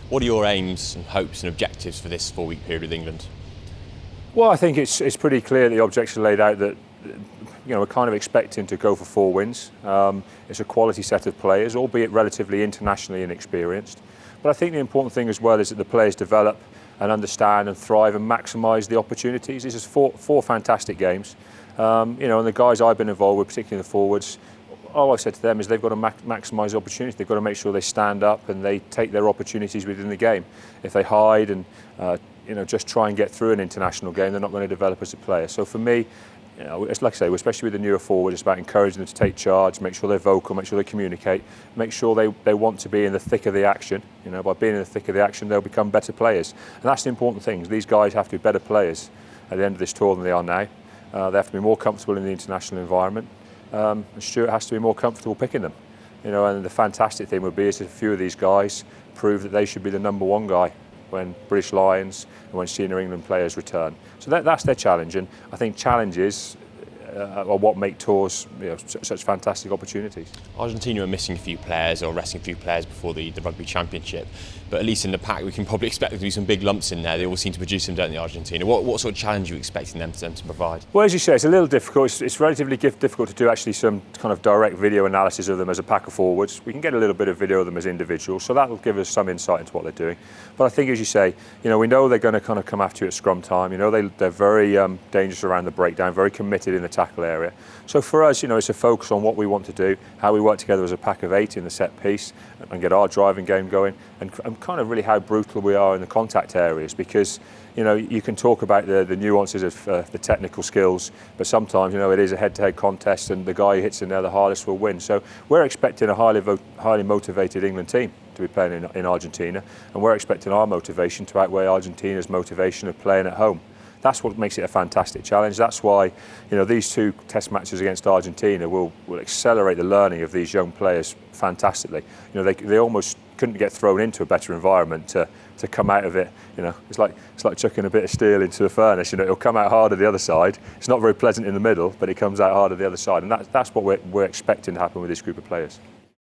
What are your aims and hopes and objectives for this 4-week period with England? Well, I think it's pretty clear the objects are laid out that we're kind of expecting to go for 4 wins. It's a quality set of players, albeit relatively internationally inexperienced. But I think the important thing as well is that the players develop and understand and thrive and maximise the opportunities. This is four fantastic games. And the guys I've been involved with, particularly the forwards, all I've said to them is they've got to maximise opportunities. They've got to make sure they stand up and they take their opportunities within the game. If they hide and just try and get through an international game, they're not going to develop as a player. So for me, it's like I say, especially with the newer forward, it's about encouraging them to take charge, make sure they're vocal, make sure they communicate, make sure they want to be in the thick of the action. By being in the thick of the action, they'll become better players. And that's the important thing. These guys have to be better players at the end of this tour than they are now. They have to be more comfortable in the international environment. And Stuart has to be more comfortable picking them. And the fantastic thing would be is if a few of these guys prove that they should be the #1 guy when British Lions and when senior England players return. So that's their challenge, and I think challenges are what make tours such fantastic opportunities. Argentina are missing a few players or resting a few players before the Rugby Championship, but at least in the pack we can probably expect there to be some big lumps in there. They all seem to produce them, don't they, Argentina? What sort of challenge are you expecting them to provide? Well, as you say, it's a little difficult. It's relatively difficult to do actually some kind of direct video analysis of them as a pack of forwards. We can get a little bit of video of them as individuals, so that will give us some insight into what they're doing. But I think, as you say, we know they're going to kind of come after you at scrum time. They're very dangerous around the breakdown, very committed in the tackle area. So for us, it's a focus on what we want to do, how we work together as a pack of 8 in the set piece and get our driving game going, and kind of really how brutal we are in the contact areas, because you can talk about the nuances of the technical skills, but sometimes it is a head-to-head contest and the guy who hits in there the hardest will win. So we're expecting a highly motivated England team to be playing in Argentina, and we're expecting our motivation to outweigh Argentina's motivation of playing at home. That's what makes it a fantastic challenge. That's why these 2 test matches against Argentina will accelerate the learning of these young players fantastically. They almost couldn't get thrown into a better environment to come out of it. It's like chucking a bit of steel into a furnace. It'll come out harder the other side. It's not very pleasant in the middle, but it comes out harder the other side, and that's what we're expecting to happen with this group of players.